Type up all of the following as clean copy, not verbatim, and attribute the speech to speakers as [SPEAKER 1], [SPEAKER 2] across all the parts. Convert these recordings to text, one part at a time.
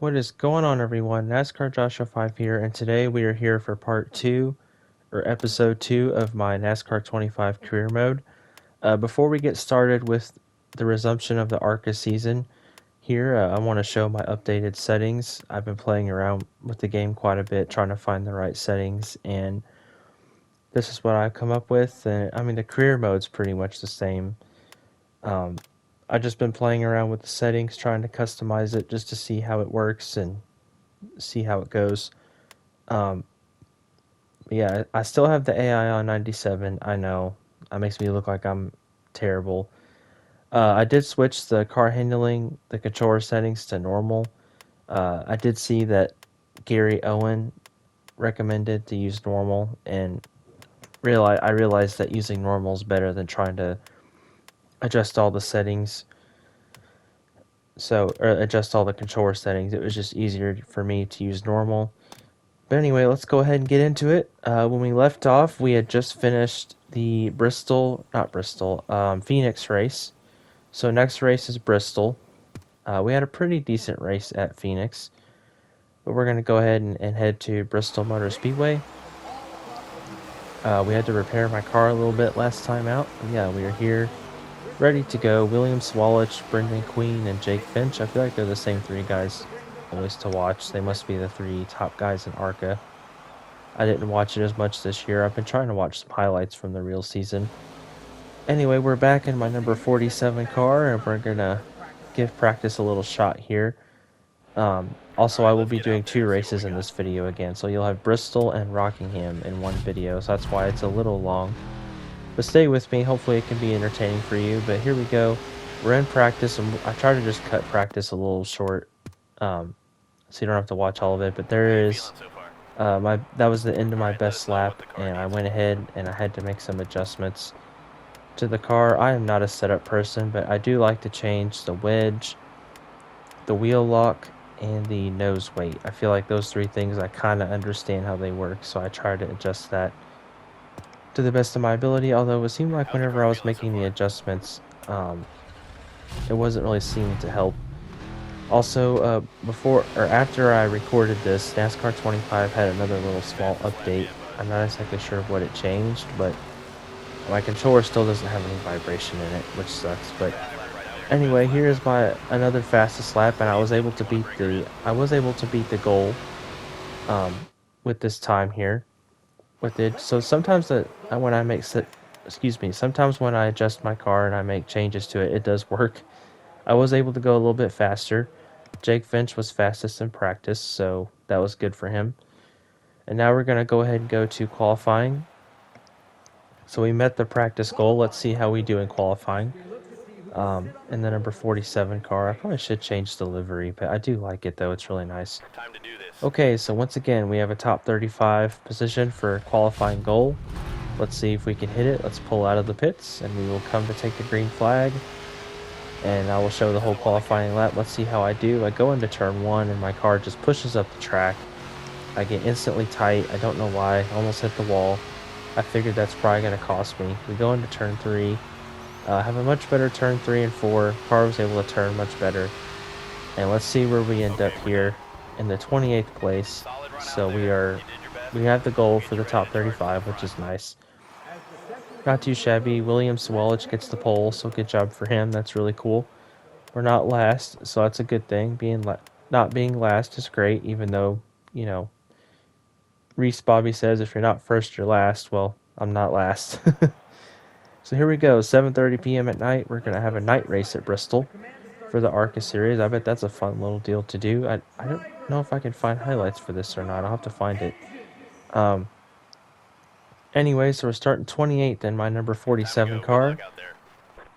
[SPEAKER 1] What is going on, everyone? NASCAR Joshua 5 here, and today we are here for part 2, or episode 2 of my NASCAR 25 career mode. Before we get started with the resumption of the ARCA season here, I want to show my updated settings. I've been playing around with the game quite a bit, trying to find the right settings, and this is what I've come up with. And I mean, the career mode's pretty much the same. I've just been playing around with the settings, trying to customize it just to see how it works and see how it goes. Um, yeah, I still have the AI on 97. I know that makes me look like I'm terrible. I did switch the car handling, the controller settings to normal. I did see that Gary Owen recommended to use normal, and I realized that using normal is better than trying to adjust all the settings. Or adjust all the controller settings. It was just easier for me to use normal. But anyway, let's go ahead and get into it. When we left off, we had just finished the Phoenix race. So next race is Bristol. We had a pretty decent race at Phoenix. But we're going to go ahead and head to Bristol Motor Speedway. We had to repair my car a little bit last time out. And yeah, we are here, ready to go. William Swallich, Brendan Queen, and Jake Finch. I feel like they're the same three guys always to watch. They must be the three top guys in ARCA. I didn't watch it as much this year. I've been trying to watch some highlights from the real season. Anyway, we're back in my number 47 car, and we're going to give practice a little shot here. Also, I will be doing 2 races in this video again, so you'll have Bristol and Rockingham in one video, so that's why it's a little long. But stay with me. Hopefully it can be entertaining for you. But here we go. We're in practice, and I try to just cut practice a little short, so you don't have to watch all of it. But there is... that was the end of my best lap, and I went ahead and I had to make some adjustments to the car. I am not a setup person, but I do like to change the wedge, the wheel lock, and the nose weight. I feel like those 3 things I kind of understand how they work, so I try to adjust that to the best of my ability. Although it seemed like whenever I was making the adjustments, it wasn't really seeming to help. Also, before or after I recorded this, NASCAR 25 had another little small update. I'm not exactly sure what it changed, but my controller still doesn't have any vibration in it, which sucks. But anyway, here's my another fastest lap, and I was able to beat the goal with this time here with it. So sometimes sometimes when I adjust my car and I make changes to it, it does work. I was able to go a little bit faster. Jake Finch was fastest in practice, so that was good for him. And now we're going to go ahead and go to qualifying. So we met the practice goal. Let's see how we do in qualifying. In the number 47 car. I probably should change the livery, but I do like it, though. It's really nice.
[SPEAKER 2] Time to do this.
[SPEAKER 1] Okay, so once again, we have a top 35 position for qualifying goal. Let's see if we can hit it. Let's pull out of the pits, and we will come to take the green flag. And I will show the whole qualifying lap. Let's see how I do. I go into turn 1, and my car just pushes up the track. I get instantly tight. I don't know why. I almost hit the wall. I figured that's probably going to cost me. We go into turn 3. Have a much better turn 3 and 4. Car was able to turn much better. And let's see where we end up here in the 28th place. So we have the goal for the top 35, which is nice. Not too shabby. William Swallich gets the pole, so good job for him. That's really cool. We're not last, so that's a good thing. Not being last is great, even though, Reese Bobby says if you're not first, you're last. Well, I'm not last. So here we go, 7:30 p.m. at night. We're going to have a night race at Bristol for the ARCA series. I bet that's a fun little deal to do. I don't know if I can find highlights for this or not. I'll have to find it. Anyway, so we're starting 28th in my number 47 car.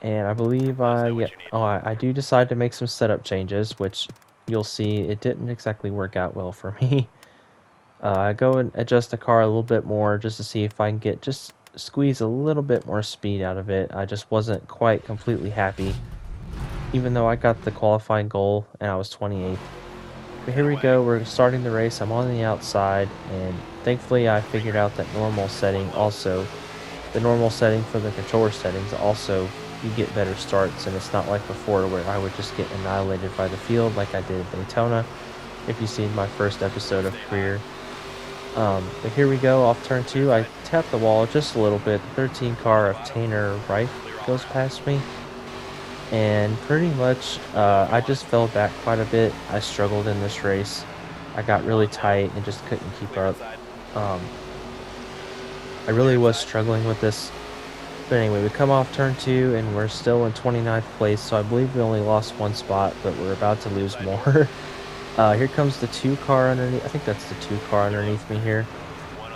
[SPEAKER 1] And I believe I do decide to make some setup changes, which you'll see it didn't exactly work out well for me. I go and adjust the car a little bit more just to see if I can squeeze a little bit more speed out of it. I just wasn't quite completely happy, even though I got the qualifying goal and I was 28th. But here we go, we're starting the race. I'm on the outside, and thankfully I figured out that the normal setting for the controller settings also, you get better starts, and it's not like before where I would just get annihilated by the field like I did at Daytona. if you've seen my first episode of Career. But here we go off turn 2. I tap the wall just a little bit. The 13 car of Tanner Reich goes past me. And pretty much, I just fell back quite a bit. I struggled in this race. I got really tight and just couldn't keep up. Um, I really was struggling with this. But anyway, we come off turn 2 and we're still in 29th place. So I believe we only lost one spot, but we're about to lose more. Here comes the 2 car underneath. I think that's the 2 car underneath me here.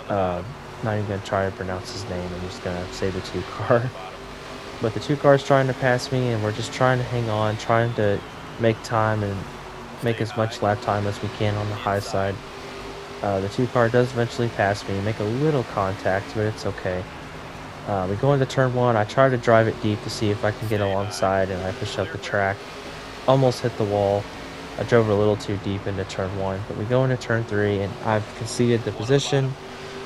[SPEAKER 1] Uh, Not even gonna try to pronounce his name. I'm just gonna say the 2 car. But the 2 cars trying to pass me, and we're just trying to hang on, trying to make time and make as much lap time as we can on the high side. The 2 car does eventually pass me, make a little contact, but it's okay. We go into turn 1. I try to drive it deep to see if I can get alongside, and I push up the track. Almost hit the wall. I drove a little too deep into turn 1, but we go into turn 3, and I've conceded the position.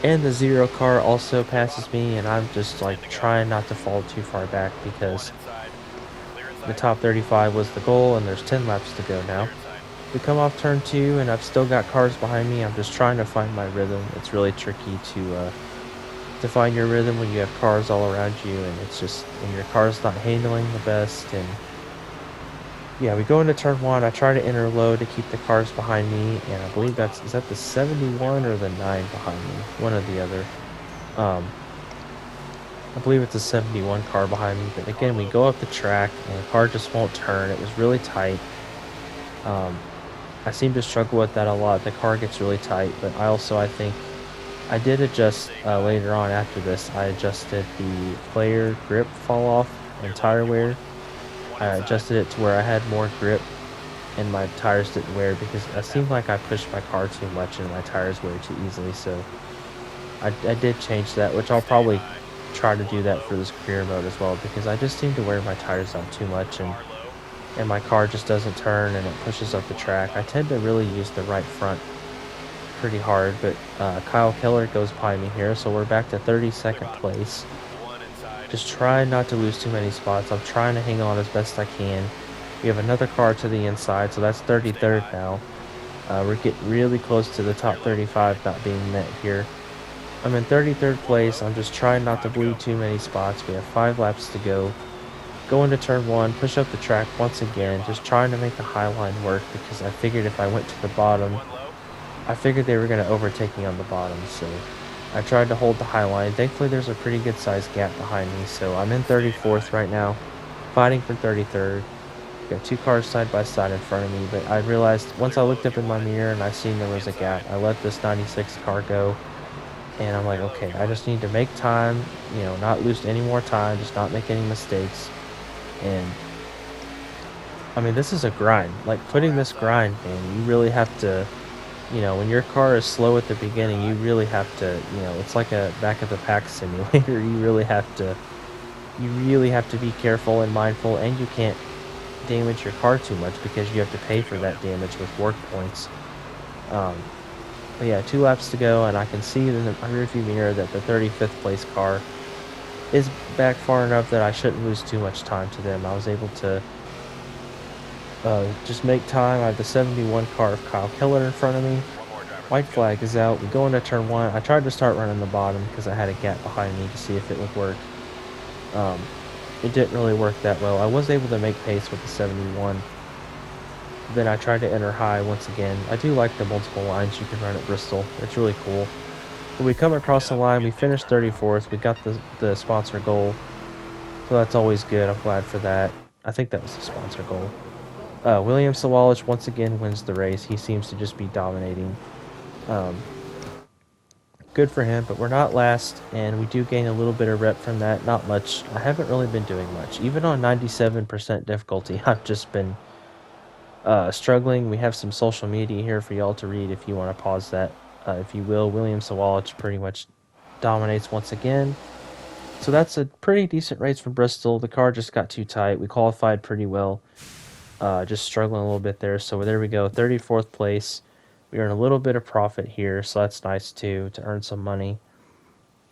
[SPEAKER 1] And the 0 car also passes me, and I'm just like trying not to fall too far back because the top 35 was the goal and there's 10 laps to go now. We come off turn 2 and I've still got cars behind me. I'm just trying to find my rhythm. It's really tricky to find your rhythm when you have cars all around you, and it's just when your car's not handling the best. And yeah, we go into turn 1. I try to enter low to keep the cars behind me, and I believe is that the 71 or the 9 behind me? One or the other. Um, I believe it's a 71 car behind me, but again, we go up the track, and the car just won't turn. It was really tight. Um, I seem to struggle with that a lot. The car gets really tight, but I think, I did adjust later on after this. I adjusted the player grip fall off and tire wear. I adjusted it to where I had more grip and my tires didn't wear because it seemed like I pushed my car too much and my tires wear too easily. So I did change that, which I'll probably try to do that for this career mode as well, because I just seem to wear my tires out too much, and my car just doesn't turn and it pushes up the track. I tend to really use the right front pretty hard, but Kyle Keller goes by me here, so we're back to 32nd place. Just try not to lose too many spots. I'm trying to hang on as best I can. We have another car to the inside, so that's 33rd now. We're getting really close to the top 35 not being met here. I'm in 33rd place. I'm just trying not to bleed too many spots. We have 5 laps to go. Go into turn 1, push up the track once again, just trying to make the high line work because I figured if I went to the bottom, I figured they were going to overtake me on the bottom, so I tried to hold the high line. Thankfully, there's a pretty good sized gap behind me, so I'm in 34th right now, fighting for 33rd. Got 2 cars side by side in front of me, but I realized once I looked up in my mirror and I seen there was a gap, I let this 96 car go, and I'm like, okay, I just need to make time, not lose any more time, just not make any mistakes. And I mean, this is a grind. Like, putting this grind, man, you really have to, when your car is slow at the beginning, you really have to, it's like a back of the pack simulator. You really have to be careful and mindful, and you can't damage your car too much because you have to pay for that damage with work points. Um, but yeah, 2 laps to go, and I can see in the rearview mirror that the 35th place car is back far enough that I shouldn't lose too much time to them. I was able to just make time. I have the 71 car of Kyle Keller in front of me. White flag is out. We go into turn 1. I tried to start running the bottom because I had a gap behind me to see if it would work. It didn't really work that well. I was able to make pace with the 71. Then I tried to enter high once again. I do like the multiple lines you can run at Bristol. It's really cool. But we come across the line. We finished 34th. We got the sponsor goal. So that's always good. I'm glad for that. I think that was the sponsor goal. William Sawalich once again wins the race. He seems to just be dominating. Good for him, but we're not last, and we do gain a little bit of rep from that. Not much. I haven't really been doing much. Even on 97% difficulty, I've just been struggling. We have some social media here for y'all to read if you want to pause that. If you will, William Sawalich pretty much dominates once again. So that's a pretty decent race from Bristol. The car just got too tight. We qualified pretty well. Just struggling a little bit there. So there we go, 34th place. We earn a little bit of profit here, so that's nice too, to earn some money.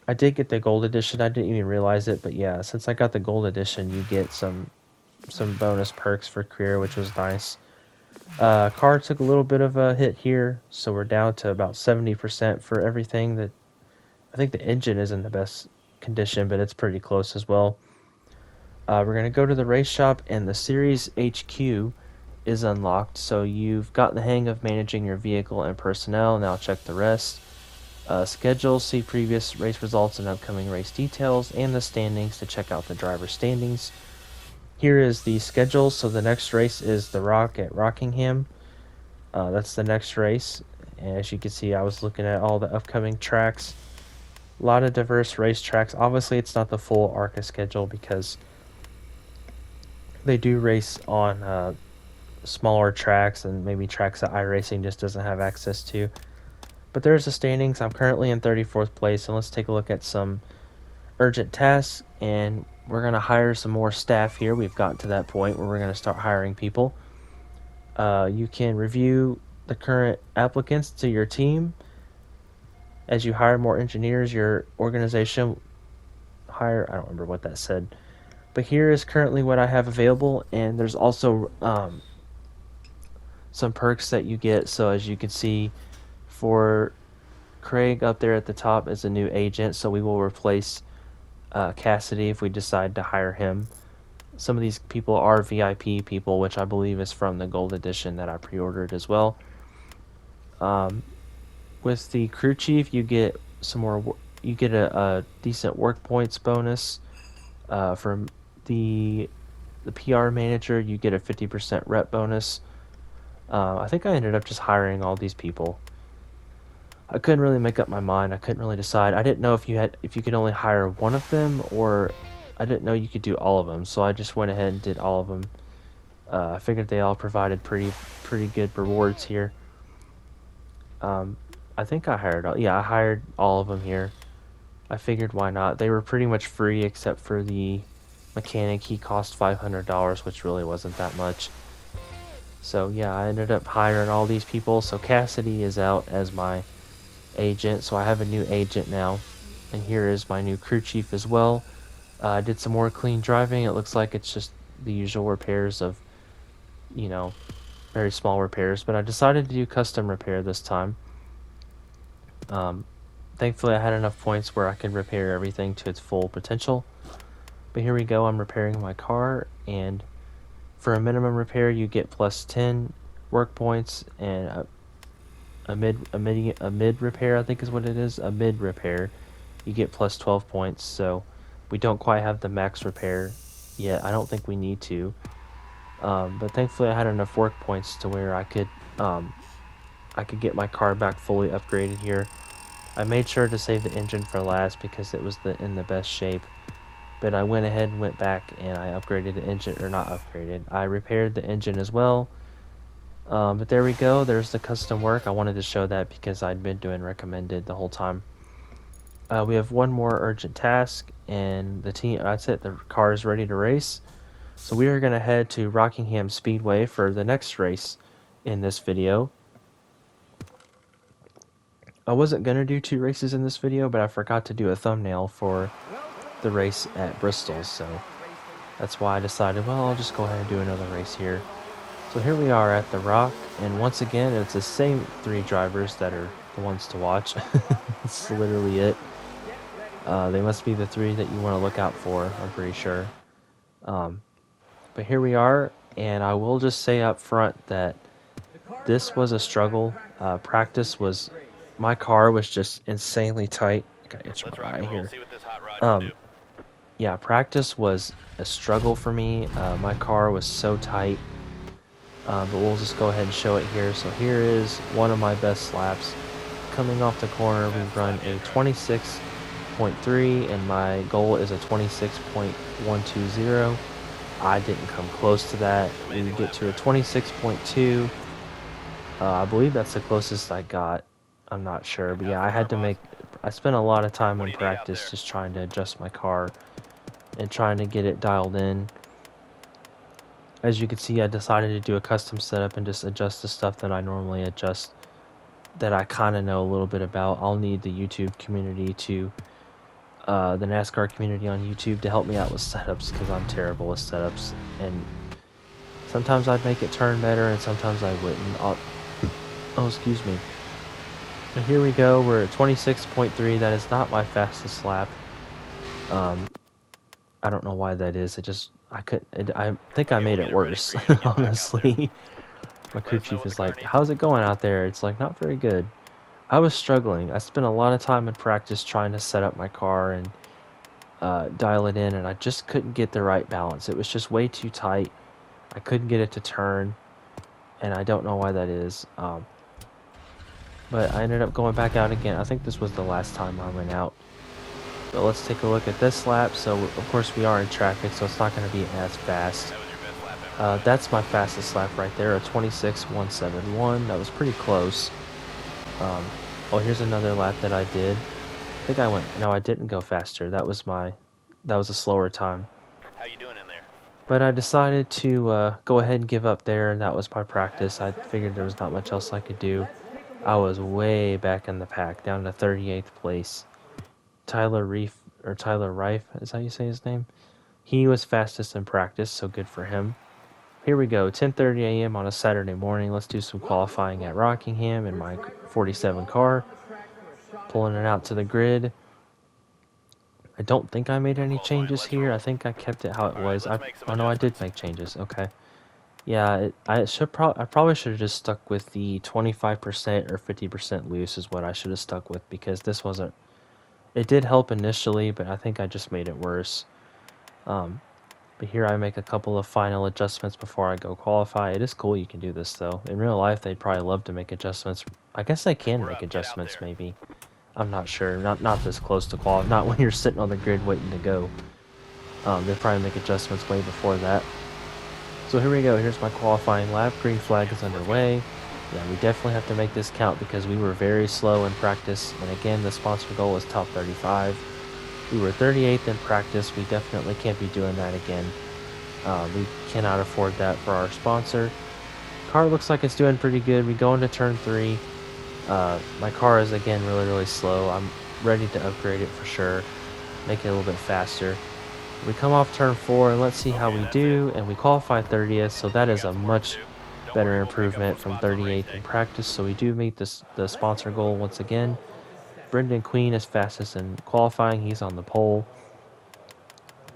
[SPEAKER 1] I did get the gold edition. I didn't even realize it, but yeah, since I got the gold edition, you get some bonus perks for career, which was nice. Car took a little bit of a hit here, so we're down to about 70% for everything. That I think the engine is in the best condition, but it's pretty close as well. We're going to go to the race shop, and the Series HQ is unlocked, so you've got the hang of managing your vehicle and personnel. Now check the rest. Schedule, see previous race results and upcoming race details, and the standings to check out the driver standings. Here is the schedule. So the next race is the Rock at Rockingham. That's the next race. And as you can see, I was looking at all the upcoming tracks. A lot of diverse race tracks. Obviously, it's not the full ARCA schedule because they do race on smaller tracks and maybe tracks that iRacing just doesn't have access to. But there's the standings. I'm currently in 34th place, and let's take a look at some urgent tasks, and we're going to hire some more staff here. We've gotten to that point where we're going to start hiring people. You can review the current applicants to your team. As you hire more engineers, your organization hire, I don't remember what that said, but here is currently what I have available, and there's also some perks that you get. So as you can see, for Craig up there at the top is a new agent, so we will replace Cassidy if we decide to hire him. Some of these people are VIP people, which I believe is from the Gold Edition that I pre-ordered as well. With the crew chief, you get some more. You get a decent work points bonus. From the PR manager, you get a 50% rep bonus. I think I ended up just hiring all these people. I couldn't really make up my mind. I couldn't really decide. I didn't know if you could only hire one of them, or I didn't know you could do all of them. So I just went ahead and did all of them. I figured they all provided pretty good rewards here. I think I hired I hired all of them here. I figured why not. They were pretty much free except for the mechanic. He cost $500, which really wasn't that much. So yeah, I ended up hiring all these people. So Cassidy is out as my agent, so I have a new agent now, and here is my new crew chief as well. I did some more clean driving. It looks like it's just the usual repairs of, very small repairs, but I decided to do custom repair this time. Thankfully I had enough points where I could repair everything to its full potential. But here we go. I'm repairing my car, and for a minimum repair you get plus 10 work points, and a mid repair, I think is what it is. A mid repair, you get plus 12 points. So we don't quite have the max repair yet. I don't think we need to. But thankfully I had enough work points to where I could get my car back fully upgraded here. I made sure to save the engine for last because it was in the best shape. But I went ahead and went back and I upgraded the engine, or not upgraded. I repaired the engine as well. But there we go. There's the custom work. I wanted to show that because I'd been doing recommended the whole time. We have one more urgent task, and the team. That's it. The car is ready to race. So we are going to head to Rockingham Speedway for the next race in this video. I wasn't going to do 2 races in this video, but I forgot to do a thumbnail for the race at Bristol, so that's why I decided, well, I'll just go ahead and do another race here. So here we are at the Rock, and once again, it's the same 3 drivers that are the ones to watch. That's literally it. They must be the 3 that you want to look out for, I'm pretty sure. But here we are, and I will just say up front that this was a struggle. My car was just insanely tight. Gotta itch my eye here. Yeah, practice was a struggle for me. My car was so tight. But we'll just go ahead and show it here. So here is one of my best laps. Coming off the corner, we run a 26.3, and my goal is a 26.120. I didn't come close to that. We get to a 26.2. I believe that's the closest I got. I'm not sure, but yeah, I spent a lot of time in practice just trying to adjust my car and trying to get it dialed in. As you can see, I decided to do a custom setup and just adjust the stuff that I normally adjust, that I kind of know a little bit about. I'll need the YouTube community the NASCAR community on YouTube to help me out with setups, because I'm terrible with setups, and Sometimes I'd make it turn better, and sometimes I wouldn't. Oh, excuse me. And here we go. We're at 26.3. That is not my fastest lap. I don't know why that is. I think I made it worse, honestly. My crew chief is like, how's it going out there? It's like, not very good. I was struggling. I spent a lot of time in practice trying to set up my car and dial it in, and I just couldn't get the right balance. It was just way too tight. I couldn't get it to turn, and I don't know why that is. But I ended up going back out again. I think this was the last time I went out. But let's take a look at this lap. So, of course, we are in traffic, so it's not going to be as fast. That's my fastest lap right there, a 26.171. That was pretty close. Oh, here's another lap that I did. I think no, I didn't go faster. That was a slower time.
[SPEAKER 2] How you doing in there?
[SPEAKER 1] But I decided to go ahead and give up there, and that was my practice. I figured there was not much else I could do. I was way back in the pack, down to 38th place. Tyler Reif, is that how you say his name? He was fastest in practice, so good for him. Here we go, 10:30 a.m. on a Saturday morning. Let's do some qualifying at Rockingham in my 47 car. Pulling it out to the grid. I don't think I made any changes here. I think I kept it how it was. I know I did make changes. Okay. Yeah, I probably should have just stuck with the 25% or 50% loose is what I should have stuck with, because this wasn't. It did help initially, but I think I just made it worse. But here I make a couple of final adjustments before I go qualify. It is cool you can do this though. In real life, they'd probably love to make adjustments. I guess they can make adjustments maybe. I'm not sure. Not this close to qualify. Not when you're sitting on the grid waiting to go. They'll probably make adjustments way before that. So here we go. Here's my qualifying lap. Green flag is underway. Yeah, we definitely have to make this count because we were very slow in practice. And again, the sponsor goal was top 35. We were 38th in practice. We definitely can't be doing that again. We cannot afford that for our sponsor. Car looks like it's doing pretty good. We go into turn 3. My car is again really slow. I'm ready to upgrade it for sure. Make it a little bit faster. We come off turn 4 and let's see how we do. And we qualify 30th, so that is a much better improvement from 38th in practice. So we do meet the sponsor goal once again. Brendan Queen is fastest in qualifying. He's on the pole.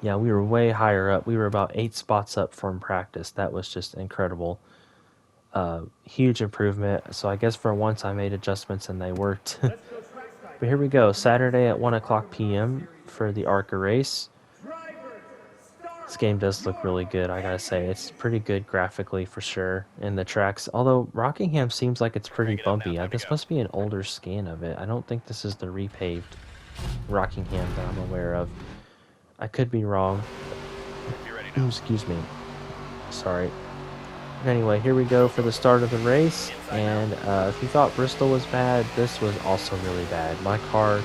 [SPEAKER 1] Yeah, we were way higher up. We were about 8 spots up from practice. That was just incredible. Huge improvement. So I guess for once I made adjustments and they worked. But here we go. Saturday at 1 o'clock p.m. for the ARCA race. This game does look really good, I gotta say. It's pretty good graphically for sure. And the tracks, although Rockingham seems like it's pretty bumpy. This must be an older scan of it. I don't think this is the repaved Rockingham that I'm aware of. I could be wrong. Excuse me. Sorry. Anyway, here we go for the start of the race. And if you thought Bristol was bad, this was also really bad. My car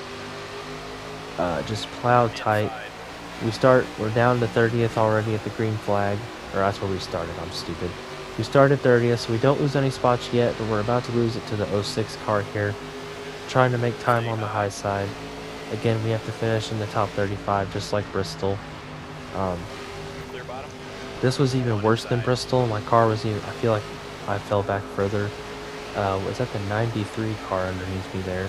[SPEAKER 1] just plowed tight. We're down to 30th already at the green flag. Or that's where we started, I'm stupid. We started 30th, so we don't lose any spots yet, but we're about to lose it to the 06 car here. Trying to make time on the high side. Again, we have to finish in the top 35, just like Bristol. This was even worse than Bristol. My car was even, I feel like I fell back further. Was that the 93 car underneath me there?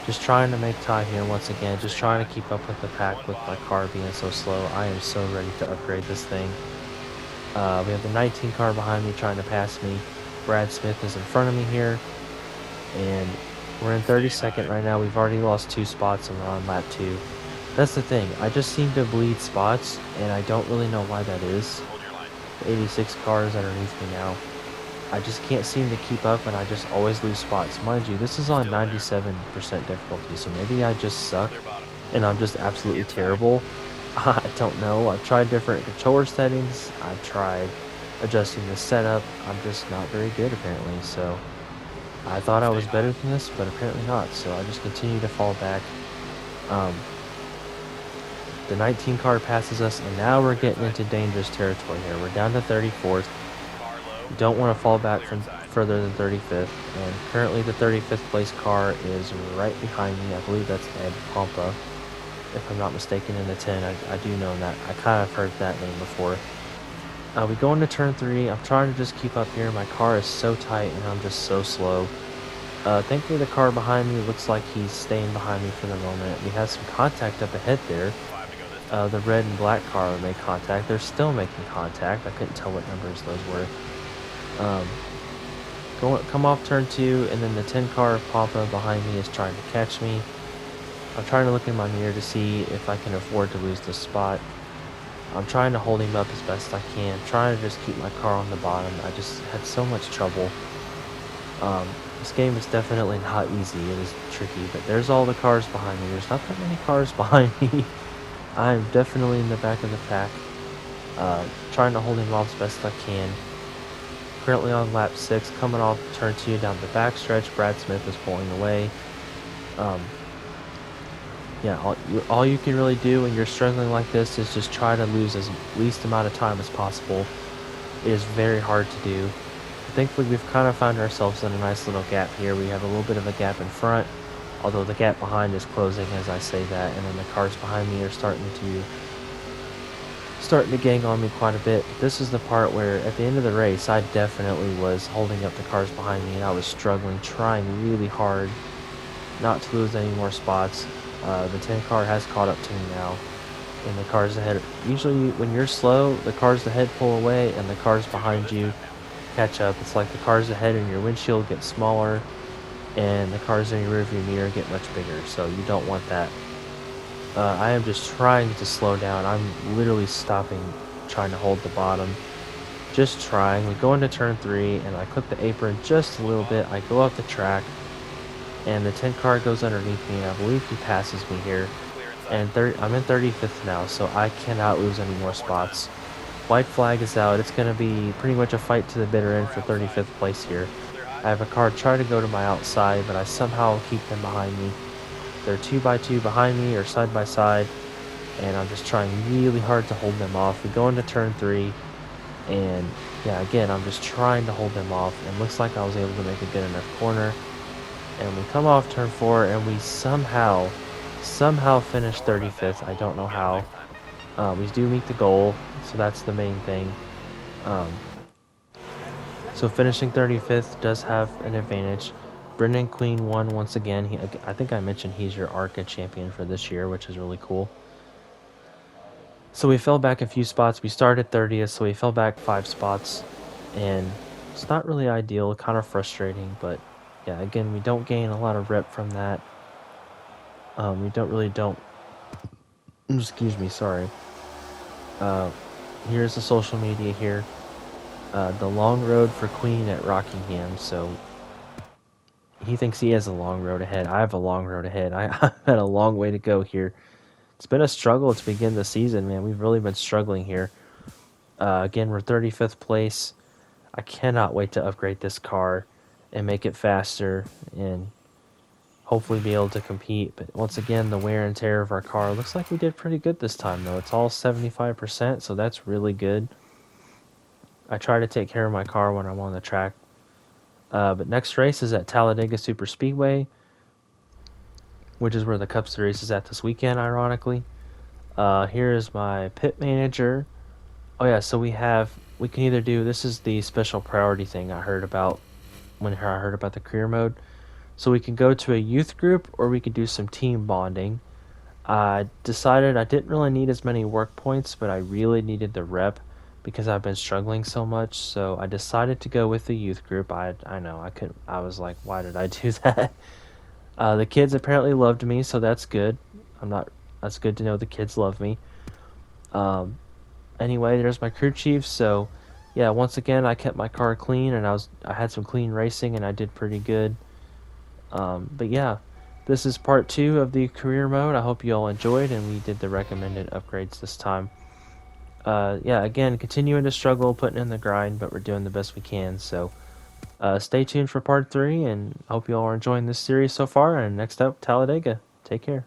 [SPEAKER 1] Just trying to make time here once again. Just trying to keep up with the pack with my car being so slow. I am so ready to upgrade this thing. We have the 19 car behind me trying to pass me. Brad Smith is in front of me here. And we're in 32nd right now. We've already lost 2 spots and we're on lap 2. That's the thing. I just seem to bleed spots and I don't really know why that is. The 86 car is underneath me now. I just can't seem to keep up and I just always lose spots. Mind you, this is on 97% difficulty, so maybe I just suck and I'm just absolutely terrible. I don't know. I've tried different controller settings. I've tried adjusting the setup. I'm just not very good apparently, so I thought I was better than this, but apparently not, so I just continue to fall back. The 19 car passes us, and now we're getting into dangerous territory here. We're down to 34th. We don't want to fall back from further than 35th, and currently the 35th place car is right behind me. I believe that's Ed Pompa, if I'm not mistaken, in the 10. I do know that. I kind of heard that name before. We go into turn 3. I'm trying to just keep up here. My car is so tight and I'm just so slow. Thankfully the car behind me looks like he's staying behind me for the moment. We have some contact up ahead there. The red and black car made contact. They're still making contact. I couldn't tell what numbers those were. Um, come off turn 2, and then the 10 car Papa behind me is trying to catch me. I'm trying to look in my mirror to see if I can afford to lose this spot. I'm trying to hold him up as best I can, trying to just keep my car on the bottom. I just had so much trouble. This game is definitely not easy. It is tricky, but there's all the cars behind me. There's not that many cars behind me. I'm definitely in the back of the pack. Trying to hold him off as best I can. Currently on lap 6, coming off turn 2 down the backstretch. Brad Smith is pulling away. Yeah, all you can really do when you're struggling like this is just try to lose as least amount of time as possible. It is very hard to do. Thankfully, we've kind of found ourselves in a nice little gap here. We have a little bit of a gap in front, although the gap behind is closing as I say that, and then the cars behind me are starting to gang on me quite a bit. But this is the part where at the end of the race, I definitely was holding up the cars behind me, and I was struggling, trying really hard not to lose any more spots. The 10 car has caught up to me now, and the cars ahead, usually when you're slow, the cars ahead pull away and the cars behind you catch up. It's like the cars ahead in your windshield get smaller and the cars in your rearview mirror get much bigger, so you don't want that. I am just trying to slow down. I'm literally stopping, trying to hold the bottom, just trying. We go into turn 3 and I clip the apron just a little bit. I go up the track and the 10 car goes underneath me, and I believe he passes me here. And I'm in 35th now, so I cannot lose any more spots. White flag is out. It's going to be pretty much a fight to the bitter end for 35th place here. I have a car try to go to my outside, but I somehow keep them behind me. They're 2x2 behind me or side by side, and I'm just trying really hard to hold them off. We go into turn 3, and yeah, again, I'm just trying to hold them off, and looks like I was able to make a good enough corner. And we come off turn 4, and we somehow finish 35th. I don't know how. We do meet the goal, so that's the main thing. So finishing 35th does have an advantage. Brendan Queen won once again. I think I mentioned he's your ARCA champion for this year, which is really cool. So we fell back a few spots. We started 30th, so we fell back 5 spots. And it's not really ideal, kind of frustrating, but yeah, again, we don't gain a lot of rep from that. We don't, excuse me, sorry. Here's the social media here. The long road for Queen at Rockingham, so he thinks he has a long road ahead. I have a long road ahead. I've had a long way to go here. It's been a struggle to begin the season, man. We've really been struggling here. Again, we're 35th place. I cannot wait to upgrade this car and make it faster and hopefully be able to compete. But once again, the wear and tear of our car looks like we did pretty good this time, though. It's all 75%, so that's really good. I try to take care of my car when I'm on the track. But next race is at Talladega Super Speedway, which is where the Cup Series is at this weekend, ironically. Here is my pit manager. Oh yeah, so we can either do, this is the special priority thing I heard about when I heard about the career mode. So we can go to a youth group or we could do some team bonding. I decided I didn't really need as many work points, but I really needed the rep because I've been struggling so much. So I decided to go with the youth group. I know I was like, why did I do that? The kids apparently loved me, so that's good. That's good to know the kids love me. Anyway, there's my crew chief. So yeah, once again, I kept my car clean and I had some clean racing and I did pretty good. But yeah, this is part 2 of the career mode. I hope you all enjoyed, and we did the recommended upgrades this time. Yeah, again, continuing to struggle, putting in the grind, but we're doing the best we can. So stay tuned for part 3, and I hope you all are enjoying this series so far. And next up, Talladega. Take care.